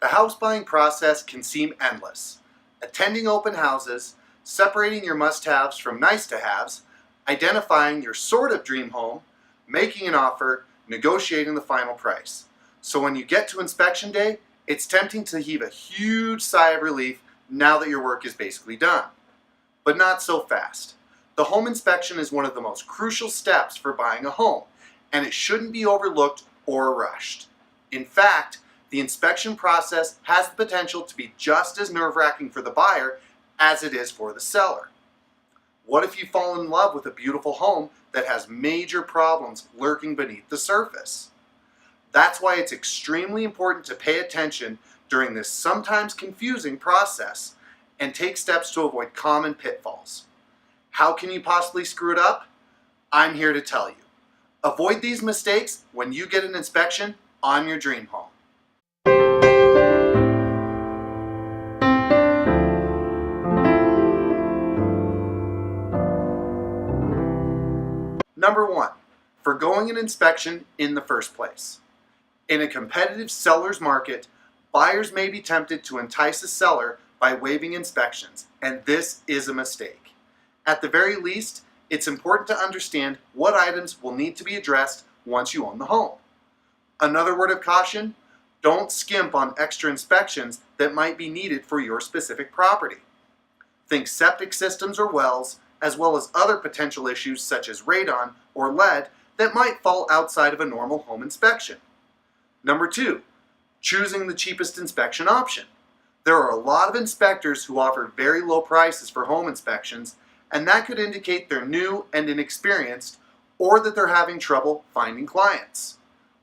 The house buying process can seem endless. Attending open houses, separating your must-haves from nice-to-haves, identifying your sort of dream home, making an offer, negotiating the final price. So when you get to inspection day, it's tempting to heave a huge sigh of relief now that your work is basically done. But not so fast. The home inspection is one of the most crucial steps for buying a home, and it shouldn't be overlooked or rushed. In fact, the inspection process has the potential to be just as nerve-wracking for the buyer as it is for the seller. What if you fall in love with a beautiful home that has major problems lurking beneath the surface? That's why it's extremely important to pay attention during this sometimes confusing process and take steps to avoid common pitfalls. How can you possibly screw it up? I'm here to tell you. Avoid these mistakes when you get an inspection on your dream home. Number 1, forgoing an inspection in the first place. In a competitive seller's market, buyers may be tempted to entice a seller by waiving inspections, and this is a mistake. At the very least, it's important to understand what items will need to be addressed once you own the home. Another word of caution, don't skimp on extra inspections that might be needed for your specific property. Think septic systems or wells, as well as other potential issues such as radon or lead that might fall outside of a normal home inspection. Number 2, choosing the cheapest inspection option. There are a lot of inspectors who offer very low prices for home inspections, and that could indicate they're new and inexperienced, or that they're having trouble finding clients.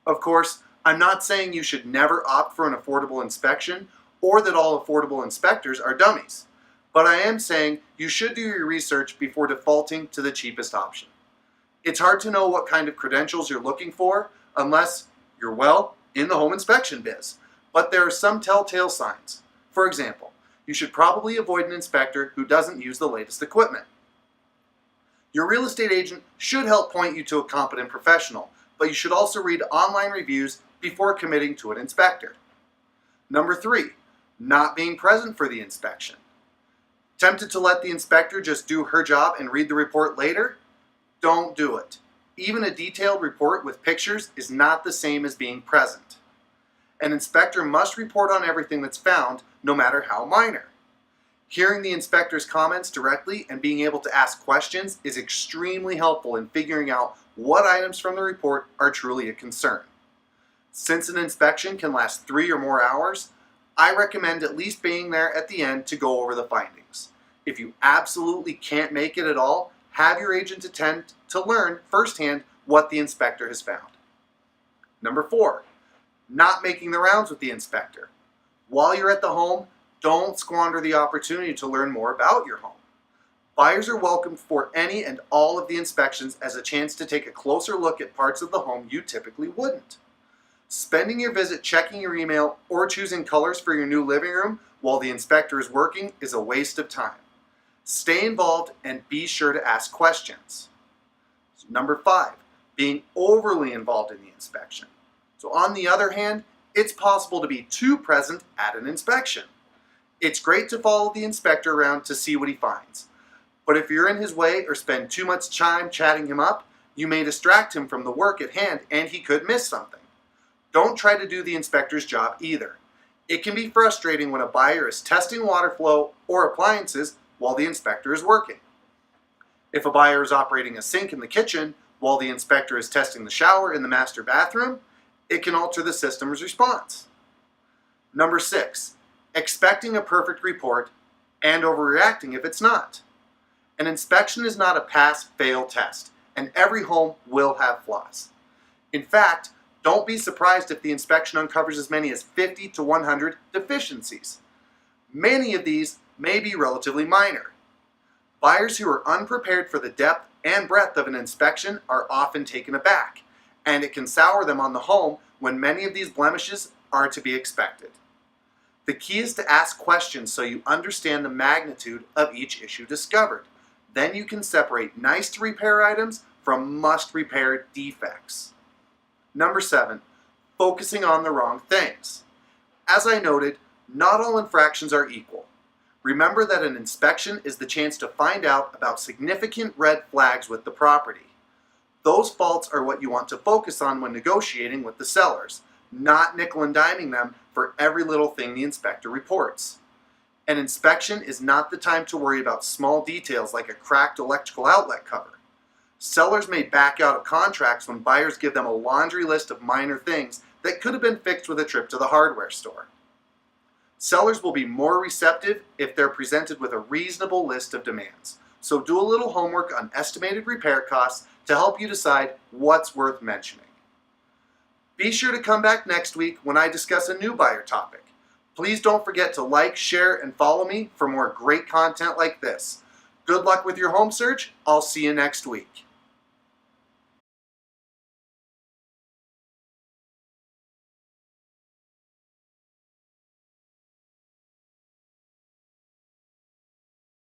Of course, I'm not saying you should never opt for an affordable inspection, or that all affordable inspectors are dummies. But I am saying you should do your research before defaulting to the cheapest option. It's hard to know what kind of credentials you're looking for unless you're, in the home inspection biz. But there are some telltale signs. For example, you should probably avoid an inspector who doesn't use the latest equipment. Your real estate agent should help point you to a competent professional, but you should also read online reviews before committing to an inspector. Number 3, not being present for the inspection. Tempted to let the inspector just do her job and read the report later? Don't do it. Even a detailed report with pictures is not the same as being present. An inspector must report on everything that's found, no matter how minor. Hearing the inspector's comments directly and being able to ask questions is extremely helpful in figuring out what items from the report are truly a concern. Since an inspection can last 3 or more hours, I recommend at least being there at the end to go over the findings. If you absolutely can't make it at all, have your agent attempt to learn firsthand what the inspector has found. Number 4, not making the rounds with the inspector. While you're at the home, don't squander the opportunity to learn more about your home. Buyers are welcome for any and all of the inspections as a chance to take a closer look at parts of the home you typically wouldn't. Spending your visit checking your email or choosing colors for your new living room while the inspector is working is a waste of time. Stay involved and be sure to ask questions. Number 5, being overly involved in the inspection. So on the other hand, it's possible to be too present at an inspection. It's great to follow the inspector around to see what he finds. But if you're in his way or spend too much time chatting him up, you may distract him from the work at hand and he could miss something. Don't try to do the inspector's job either. It can be frustrating when a buyer is testing water flow or appliances while the inspector is working. If a buyer is operating a sink in the kitchen while the inspector is testing the shower in the master bathroom, it can alter the system's response. Number 6, expecting a perfect report and overreacting if it's not. An inspection is not a pass-fail test, and every home will have flaws. In fact, don't be surprised if the inspection uncovers as many as 50 to 100 deficiencies. Many of these may be relatively minor. Buyers who are unprepared for the depth and breadth of an inspection are often taken aback, and it can sour them on the home when many of these blemishes are to be expected. The key is to ask questions so you understand the magnitude of each issue discovered. Then you can separate nice to repair items from must repair defects. Number 7, focusing on the wrong things. As I noted, not all infractions are equal. Remember that an inspection is the chance to find out about significant red flags with the property. Those faults are what you want to focus on when negotiating with the sellers, not nickel and diming them for every little thing the inspector reports. An inspection is not the time to worry about small details like a cracked electrical outlet cover. Sellers may back out of contracts when buyers give them a laundry list of minor things that could have been fixed with a trip to the hardware store. Sellers will be more receptive if they're presented with a reasonable list of demands. So do a little homework on estimated repair costs to help you decide what's worth mentioning. Be sure to come back next week when I discuss a new buyer topic. Please don't forget to like, share, and follow me for more great content like this. Good luck with your home search. I'll see you next week.